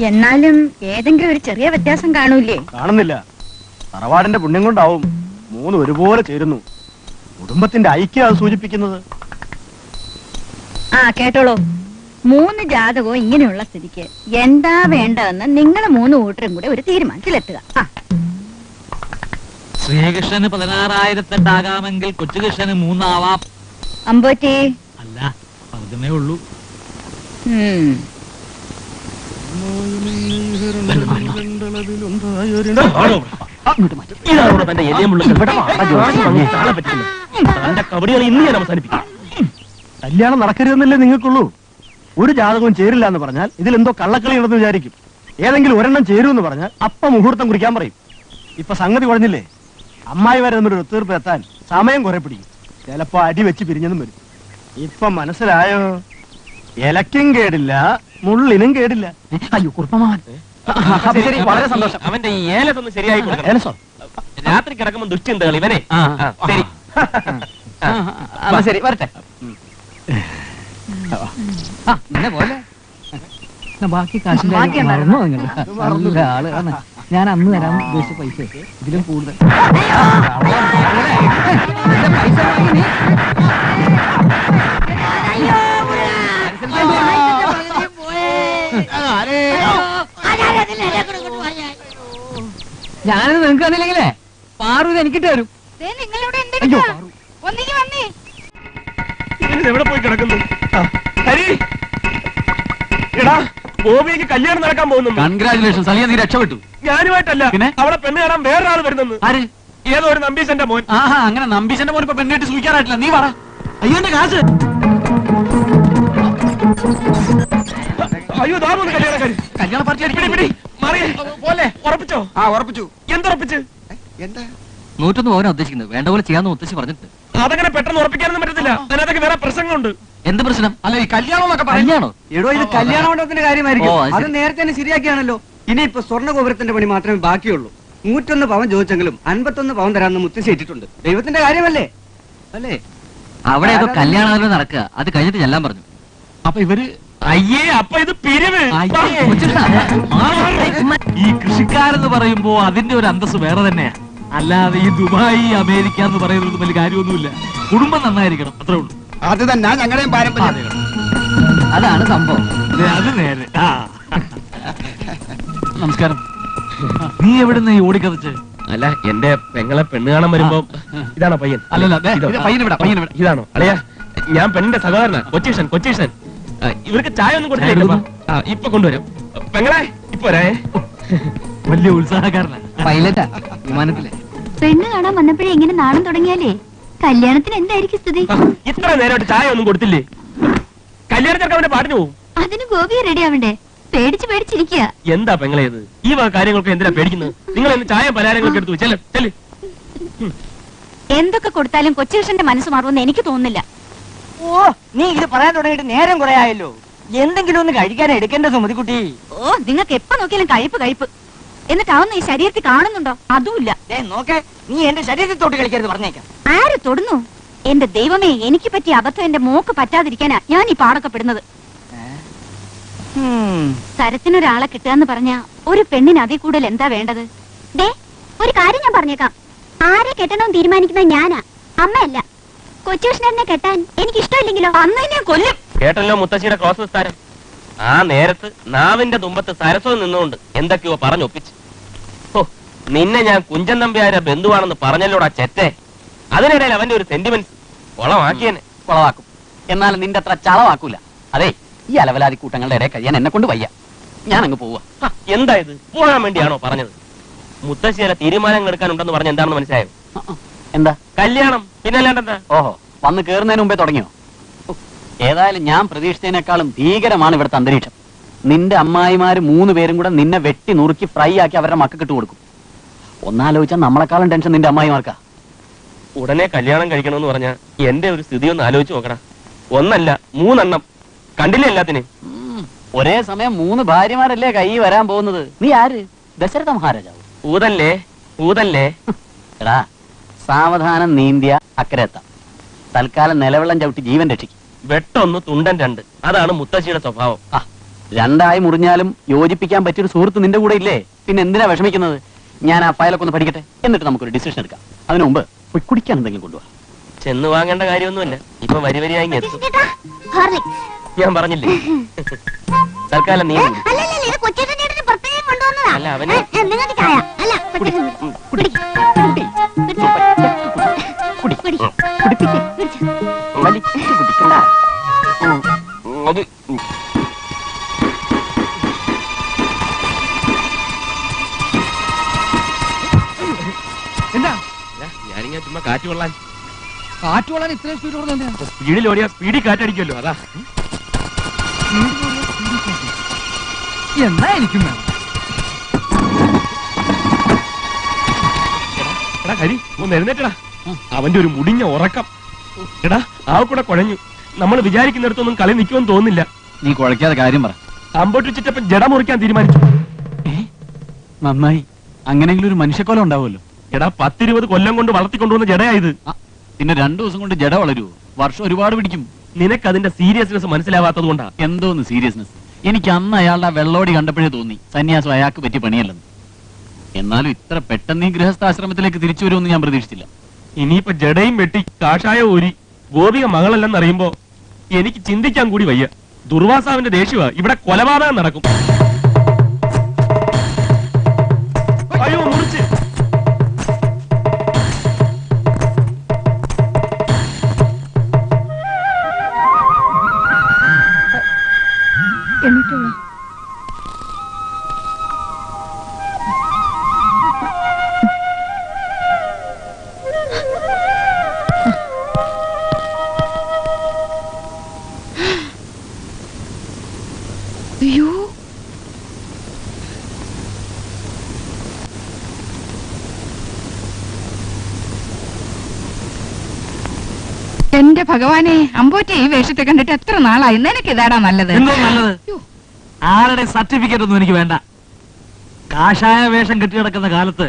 എന്നാലും ഏതെങ്കിലും ഒരു ചെറിയ വ്യത്യാസം കാണൂലേ? കാണുന്നില്ല. തറവാടിന്റെ പുണ്യം കൊണ്ടാവും 3 ഒരുപോലെ ചേരുന്നു. കുടുംബത്തിന്റെ ഐക്യം അത് സൂചിപ്പിക്കുന്നത്. ആ കേട്ടോളൂ, 3 ജാതകവും ഇങ്ങനെയുള്ള സ്ഥിതിക്ക് എന്താ വേണ്ടതെന്ന് നിങ്ങൾ 3 കൂട്ടരും കൂടെ ഒരു തീരുമാനത്തിലെത്തുക. ശ്രീകൃഷ്ണന് 16,008 കൊച്ചുകൃഷ്ണന് 3 ആവാം. അമ്പോറ്റി അല്ല, 10 ഉള്ളൂ. ഇതാണോ തന്റെ എലിയമുള്ള തന്റെ കബഡികൾ ഇന്ന് ഞാൻ അവസാനിപ്പിക്കും. കല്യാണം നടക്കരുതെന്നല്ലേ നിങ്ങൾക്കുള്ളൂ. ഒരു ജാതകവും ചേരില്ല എന്ന് പറഞ്ഞാൽ ഇതിലെന്തോ കള്ളക്കളി ഉണ്ടെന്ന് വിചാരിക്കും. ഏതെങ്കിലും ഒരെണ്ണം ചേരുമെന്ന് പറഞ്ഞാൽ അപ്പ മുഹൂർത്തം കുറിക്കാൻ പറയും. ഇപ്പൊ സംഗതി കുഴഞ്ഞില്ലേ? അമ്മായി വരെ തമ്മിൽ ഒത്തീർപ്പ് എത്താൻ സമയം കുറെ പിടിക്കും. ചിലപ്പോ അടി വെച്ച് പിരിഞ്ഞെന്നും വരും. ഇപ്പൊ മനസ്സിലായോ? ഇലക്കും കേടില്ല, മുള്ളിനും കേടില്ല. അയ്യോ കുറുപ്പമാൻ, വളരെ സന്തോഷം. അവന്റെ ഈ ഏലത്തൊന്ന് ശരിയായി കൊടുക്കണം. ഏലസോ? രാത്രി കിടക്കുമ്പോൾ ദുശ്ചിന്തകൾ ഇവനെ. ശരി, ശരി വരട്ടെ. ഇങ്ങനെ പോലെ ബാക്കി കാശിന്റെ ബാക്കി കാര്യം ഉണ്ടായിരുന്നു. മറന്നോ നിങ്ങൾ? നല്ല ആളാണ്. ഞാൻ അന്ന് തരാൻ ഉദ്ദേശിച്ച പൈസ ഇതിലും കൂടുതൽ. എന്റെ പൈസ വാങ്ങി നീ. ഞാനിത് നിങ്ങൾക്ക് തന്നില്ലെങ്കിലേ പാറു ഇത് എനിക്കിട്ട് തരും. അയ്യോ പാറു, എവിടെ പോയി കിടക്കുന്നു? ഹരി, എടാ ബോബിക്ക് കല്യാണം നടക്കാൻ പോകുന്നു. കൺഗ്രാചുലേഷൻ സലിയ, നീ രക്ഷപ്പെട്ടു. ഞാനുമായിട്ടല്ല, പിന്നെ? അവിടെ പെണ്ണ് കാണാൻ വേറൊരാൾ വരുന്നെന്ന്. ആര്? ഏതോ ഒരു നമ്പീശന്റെ മോൻ. ആഹാ, അങ്ങനെ നമ്പീശന്റെ മോൻ ഇപ്പൊ പെണ്ണിട്ട് സൂചിക്കാനായിട്ടില്ല. നീ പറ. അയ്യോ എന്റെ കാശ്. അയ്യോ ദാമൊന്ന് കല്യാണക്കാരി. കല്യാണ പാർട്ടി പിടി പിടി മാറിയേ പോലെ. ഉറപ്പിച്ചോ? ഉറപ്പിച്ചു. എന്തുറപ്പിച്ച്? 101 പവനാ ഉദ്ദേശിക്കുന്നത്. വേണ്ട പോലെ ചെയ്യാന്ന് മുത്തശ്ശി പറഞ്ഞിട്ട്. അതങ്ങനെ പെട്ടെന്ന് ഉറപ്പിക്കാനൊന്നും പറ്റത്തില്ല. അതിനകത്തൊക്കെ വേറെ പ്രസംഗമുണ്ട്. എന്ത് പ്രശ്നം? അല്ല ഈ കല്യാണം എന്നൊക്കെ കല്യാണോ? എടോ ഇത് കല്യാണ മണ്ഡപത്തിന്റെ കാര്യമായിരിക്കും. ഓ, അത് അത് ശരി. നേരത്തെ തന്നെ ശരിയാക്കിയാണല്ലോ. ഇനിയിപ്പോ സ്വർണ്ണ ഗോപുരത്തിന്റെ പണി മാത്രമേ ബാക്കിയുള്ളൂ. 101 പവൻ ചോദിച്ചെങ്കിലും 51 പവൻ തരാമെന്ന് മുത്തശ്ശി ഇട്ടിട്ടുണ്ട്. ദൈവത്തിന്റെ കാര്യമല്ലേ? അല്ലേ? അവിടെ ഏതോ കല്യാണം നടക്കുക. അത് കഴിഞ്ഞിട്ട് ചെല്ലാൻ പറഞ്ഞു. അപ്പൊ ഇവര് അയ്യേ, അപ്പൊ ഇത് പിരിവ്. ഈ കൃഷിക്കാരെന്ന് പറയുമ്പോ അതിന്റെ ഒരു അന്തസ് വേറെ തന്നെയാ. അല്ലാതെ ഈ ദുബായ് അമേരിക്ക എന്ന് പറയുന്നത് വലിയ കാര്യമൊന്നുമില്ല. കുടുംബം നന്നായിരിക്കണം, അത്രേ ഉള്ളൂ. അത് തന്നെ ഞങ്ങളുടെയും പാരമ്പര്യം. അതാണ് സംഭവം. അത് നേരെ. നമസ്കാരം. നീ എവിടുന്ന് ഈ ഓടിക്കതച്ച്? അല്ല, എന്റെ പെങ്ങളെ പെണ്ണ് കാണാൻ വരുമ്പോ ഇതാണോ പയ്യൻ? അല്ലല്ല, ദേ, ഇതോ? ഇത് പയ്യനിവിടാ, പയ്യനിവിടാ. ഇതാണോ? അളിയാ, ഞാൻ പെണ്ണിന്റെ സഹോദരനാ, കൊച്ചീഷൻ. ഇവർക്ക് ചായ ഒന്നും കൊടുത്തില്ല. ഇപ്പൊ കൊണ്ടുവരാം. പെങ്ങളെ ഇപ്പൊ വരാ. വലിയ ഉത്സാഹക്കാരനാണ്. പൈലറ്റാ വിമാനത്തിലെ. പെണ്ണ് കാണാൻ വന്നപ്പോഴേ ഇങ്ങനെ നാണം തുടങ്ങിയാലേ കല്യാണത്തിന് എന്തായിരിക്കും സ്ഥിതി? ഇത്ര നേരമായിട്ട് ചായ ഒന്നും കൊടുത്തില്ലേ? കല്യാണ ചെറുക്കവന്റെ പാട്ടിന് പോവും. അതിന് ഗോപിയെ റെഡി ആവണ്ടേ? പേടിച്ചിരിക്കുക. എന്താ പെങ്ങളെ ഇത്? ഈ വക കാര്യങ്ങൾക്ക് എന്തിനാ പേടിക്കുന്നത്? നിങ്ങൾ എന്ന് ചായ പലഹാരങ്ങൾക്ക് എടുത്തു ചെല്ല് ചെല്ല്. എന്തൊക്കെ കൊടുത്താലും കൊച്ചുകൃഷ്ണന്റെ മനസ്സ് മാറുമെന്ന് എനിക്ക് തോന്നുന്നില്ല. ഓ, നീ ഇത് പറയാൻ തുടങ്ങിയിട്ട് നേരം കുറെ ആയല്ലോ. എന്തെങ്കിലും ഒന്ന് കഴിക്കാൻ എടുക്കേണ്ട സുമതിക്കുട്ടി. ഓ, നിങ്ങൾക്ക് എപ്പോ നോക്കിയാലും കഴിപ്പ്. എന്നിട്ട് അതൊന്നും ഈ ശരീരത്തിൽ കാണുന്നുണ്ടോ? അതുമില്ല. നോക്കേ, നീ എന്റെ ശരീരത്തിൽ തൊട്ട് കളിക്കരുത് പറഞ്ഞേക്കാം. ആര് തൊടുന്നു? എന്റെ ദൈവമേ, എനിക്ക് പറ്റിയ അബദ്ധം എന്റെ മോക്ക് പറ്റാതിരിക്കാനാ ഞാൻ ഈ പാടക്കപ്പെടുന്നത്. സരത്തിനൊരാളെ കിട്ടുകയെന്ന് പറഞ്ഞ ഒരു പെണ്ണിന് അതിൽ കൂടുതൽ എന്താ വേണ്ടത്? ഒരു കാര്യം ഞാൻ പറഞ്ഞേക്കാം, ആരെ കെട്ടണമെന്ന് തീരുമാനിക്കുന്നത് ഞാനാ, അമ്മയല്ല. കൊച്ചുകൃഷ്ണനെ കെട്ടാൻ എനിക്ക് ഇഷ്ടമില്ലെങ്കിലോ അന്ന് ഞാൻ കൊല്ലും. കേട്ടല്ലോ മുത്തശ്ശിയുടെ ക്രോസ് വിസ്താരം. ആ നേരത്ത് നാവിന്റെ തുമ്പത്ത് സരസ്വം നിന്നുകൊണ്ട് എന്തൊക്കെയോ പറഞ്ഞൊപ്പിച്ച്. ഓ, നിന്നെ ഞാൻ കുഞ്ചൻ നമ്പ്യാരെ ബന്ധുവാണെന്ന് പറഞ്ഞല്ലോടാ ചെറ്റേ. അതിനിടയിൽ അവന്റെ ഒരു സെന്റിമെന്റ്സ് കൊളമാക്കിയനെ. കൊളവാക്കും, എന്നാലും നിന്റെ അത്ര ചളവാക്കൂല. അതെ, ഈ അലവലാതി കൂട്ടങ്ങളുടെ ഇടയിൽ കഴിയാൻ എന്നെ കൊണ്ട് വയ്യ. ഞാൻ അങ്ങ് പോവാ. എന്താ ഇത്? പോകാൻ വേണ്ടിയാണോ പറഞ്ഞത്? മുത്തശ്ശിയുടെ തീരുമാനങ്ങൾ എടുക്കാനുണ്ടെന്ന് പറഞ്ഞ എന്താണെന്ന് മനസ്സിലായോ? എന്താ? കല്യാണം. പിന്നല്ലാണ്ടെന്താ? ഓഹോ, വന്ന് കേറുന്നതിന് മുമ്പേ തുടങ്ങിയോ? ഏതായാലും ഞാൻ പ്രതീക്ഷിച്ചതിനേക്കാളും ഭീകരമാണ് ഇവിടുത്തെ അന്തരീക്ഷം. നിന്റെ അമ്മായിമാര് 3 പേരും കൂടെ നിന്നെ വെട്ടി നുറുക്കി ഫ്രൈ ആക്കി അവരുടെ മക്കൾക്ക് ഇട്ട് കൊടുക്കും. ഒന്നാലോചിച്ചാൽ നമ്മളെക്കാളും ടെൻഷൻ നിന്റെ അമ്മായിമാർക്കാ. ഉടനെ കല്യാണം കഴിക്കണമെന്ന് പറഞ്ഞ എന്റെ ഒരു സ്ഥിതി ഒന്ന് ആലോചിച്ച് നോക്കടാ. 1 അല്ല 3 എണ്ണം. കണ്ടില്ലേ എല്ലാത്തിനും? ഒരേ സമയം 3 ഭാര്യമാരല്ലേ കൈ വരാൻ പോകുന്നത്. നീ ആര്? ദശരഥ മഹാരാജാവ്. ഊതല്ലേ. എടാ, സാവധാനം നീന്തിയ അക്കരെത്താം. തൽക്കാലം നിലവെള്ളം ചവിട്ടി ജീവൻ രക്ഷിക്കും. വെട്ടൊന്ന് തുണ്ടൻ 2. അതാണ് മുത്തശ്ശിയുടെ സ്വഭാവം. രണ്ടായി മുറിഞ്ഞാലും യോജിപ്പിക്കാൻ പറ്റിയൊരു സുഹൃത്ത് നിന്റെ കൂടെ ഇല്ലേ? പിന്നെ എന്തിനാ വിഷമിക്കുന്നത്? ഞാൻ ആ ഫയലൊക്കെ ഒന്ന് പഠിക്കട്ടെ, എന്നിട്ട് നമുക്കൊരു ഡിസിഷൻ എടുക്കാം. അതിനു മുമ്പ് പോയി കുടിക്കാൻ എന്തെങ്കിലും കൊണ്ടുപോവാ. ചെന്ന് വാങ്ങേണ്ട കാര്യമൊന്നുമില്ല. ഇപ്പൊ വരിവരിയായി എത്തും. ഞാൻ പറഞ്ഞില്ലേ? തൽക്കാലം നീ അല്ല അവന് അത് എന്താ ഞാനിങ്ങനെ ചുമ്മാ കാറ്റ് കൊള്ളാൻ. കാറ്റ് കൊള്ളാൻ ഇത്രയും സ്പീഡ് കൊടുത്തു? സ്പീഡിൽ ഓടിയാ സ്പീഡിൽ കാറ്റടിക്കുമല്ലോ, അതാ. എന്നാ എനിക്കും വേണം. എടാ ഹരി, ഒന്ന് എഴുന്നേറ്റടാ. അവന്റെ ഒരു മുടിഞ്ഞ ഉറക്കം. എടാ, ആ കൂടെ കുഴഞ്ഞു. നമ്മൾ വിചാരിക്കുന്നിടത്തൊന്നും കളി നിൽക്കുമെന്ന് തോന്നുന്നില്ല. നീ കുഴക്കാതെ കാര്യം പറ. അമ്പോട്ട് ചുറ്റപ്പൻ ജട മുറിക്കാൻ തീരുമാനിച്ചു. നന്നായി, അങ്ങനെയെങ്കിലും ഒരു മനുഷ്യക്കൊലം ഉണ്ടാവുമല്ലോ. എടാ, 10-20 കൊല്ലം കൊണ്ട് വളർത്തിക്കൊണ്ടുവന്ന ജടയായത്. പിന്നെ 2 ദിവസം കൊണ്ട് ജട വളരുവോ? വർഷം ഒരുപാട് പിടിക്കും. നിനക്ക് അതിന്റെ സീരിയസ്നെസ് മനസ്സിലാവാത്തത് കൊണ്ടാ. എന്തോന്ന് സീരിയസ്നെസ്? എനിക്ക് അന്ന് അയാളുടെ ആ വെള്ളോടി കണ്ടപ്പോഴേ തോന്നി സന്യാസം അയാൾക്ക് പറ്റിയ പണിയല്ലെന്ന്. എന്നാലും ഇത്ര പെട്ടെന്ന് ഈ ഗൃഹസ്ഥാശ്രമത്തിലേക്ക് തിരിച്ചു വരുമെന്ന് ഞാൻ പ്രതീക്ഷിച്ചില്ല. ഇനിയിപ്പോ ജടയും വെട്ടി കാഷായ ഊരി ഗോപിക മകളല്ലെന്നറിയുമ്പോ എനിക്ക് ചിന്തിക്കാൻ കൂടി വയ്യ. ദുർവാസാവിന്റെ ദേഷ്യമാ. ഇവിടെ കൊലപാതകം നടക്കും. അയ്യോ, മുറിച്ച്. അയ്യോ, എന്റെ ഭഗവാനെ, അമ്പോറ്റെ ഈ വേഷത്തെ കണ്ടിട്ട് എത്ര നാളായി. നിനക്ക് ഇതാടാ നല്ലത്. എന്തോ നല്ലത്? ആരുടെ സർട്ടിഫിക്കറ്റ് ഒന്നും എനിക്ക് വേണ്ട. കാഷായ വേഷം കെട്ടിക്കിടക്കുന്ന കാലത്ത്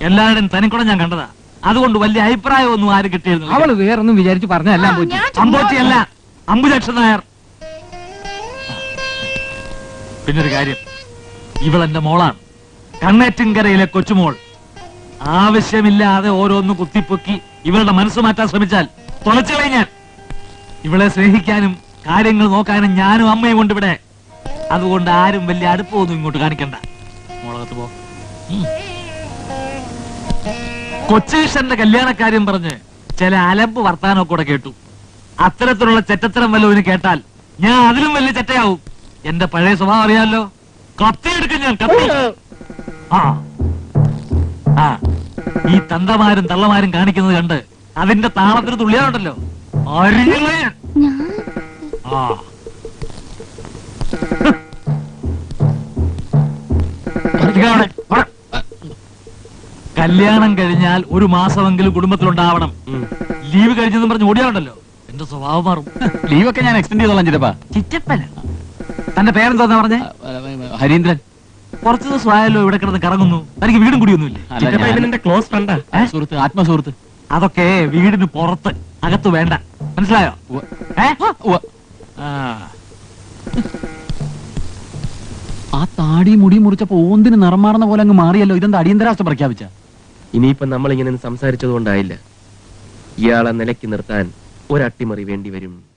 എല്ലാവരുടെയും തനിക്കുടം ഞാൻ കണ്ടതാ. അതുകൊണ്ട് വലിയ അഭിപ്രായമൊന്നും ആരും കിട്ടിയിരുന്നു. അവള് വേറൊന്നും വിചാരിച്ചു പറഞ്ഞല്ല. അമ്പോറ്റിയല്ല, അംബുജക്ഷൻ നായർ. പിന്നൊരു കാര്യം, ഇവളെന്റെ മോളാണ്. കണ്ണേറ്റിൻകരയിലെ കൊച്ചുമോൾ. ആവശ്യമില്ലാതെ ഓരോന്ന് കുത്തിപ്പൊക്കി ഇവളുടെ മനസ്സ് മാറ്റാൻ ശ്രമിച്ചാൽ തുളച്ചുകളെ ഞാൻ. ഇവളെ സ്നേഹിക്കാനും കാര്യങ്ങൾ നോക്കാനും ഞാനും അമ്മയും കൊണ്ട് ഇവിടെ. അതുകൊണ്ട് ആരും വലിയ അടുപ്പമൊന്നും ഇങ്ങോട്ട് കാണിക്കണ്ട. മോളകത്ത് പോ. കൊച്ചുകൃഷ്ണന്റെ കല്യാണക്കാര്യം പറഞ്ഞ് ചില അലമ്പ് വർത്താനമൊക്കെ കൂടെ കേട്ടു. അത്തരത്തിലുള്ള ചെറ്റത്തരം വല്ലവന് കേട്ടാൽ ഞാൻ അതിലും വലിയ ചെറ്റയാവും. എന്റെ പഴയ സ്വഭാവം അറിയാലോ, കത്തി എടുക്കും ഞാൻ, കത്തി. ആ ആ ഈ തന്തമാരും തള്ളമാരും കാണിക്കുന്നത് കണ്ട് അതിന്റെ താളത്തിന് തുള്ളിയാറുണ്ടല്ലോ, അരിഞ്ഞില്ലേ ഞാൻ. ആ അവിടെ, അവിടെ. കല്യാണം കഴിഞ്ഞാൽ ഒരു മാസമെങ്കിലും കുടുംബത്തിലുണ്ടാവണം. ലീവ് കഴിഞ്ഞെന്ന് പറഞ്ഞ് ഓടിയാറുണ്ടല്ലോ, എന്റെ സ്വഭാവം മാറും. ലീവൊക്കെ ഞാൻ എക്സ്റ്റെൻഡ് ചെയ്തോളാം ചിറ്റപ്പാ. ചിറ്റപ്പന. തന്റെ പേരെന്താ പറഞ്ഞേ? ഹരീന്ദ്രൻ. കുറച്ച് ദിവസം ആയല്ലോ ഇവിടെ കിടന്ന് കറങ്ങുന്നു. തനിക്ക് വീടും കുടിയൊന്നുമില്ലേ? അല്ല, ഞാൻ- എന്റെ ക്ലോസ് ഫ്രണ്ടാ. സുഹൃത്ത്, ആത്മസുഹൃത്ത്. അതൊക്കെ വീടിന് പുറത്ത്, അകത്ത് വേണ്ട. മനസ്സിലായോ? ഉവ്വ്. ഏ? ഉവ്വ്. ആ. ആ താടി മുടി മുറിച്ചപ്പോ ഓന്തിന് നിറം മാറുന്ന പോലെ അങ്ങ് മാറിയല്ലോ. ഇതെന്താ അടിയന്തരാവസ്ഥ പ്രഖ്യാപിച്ച? ഇനിയിപ്പം നമ്മൾ ഇങ്ങനെ സംസാരിച്ചത് കൊണ്ടായില്ല. ഇയാളെ നിലയ്ക്ക് നിർത്താൻ ഒരട്ടിമറി വേണ്ടി വരും.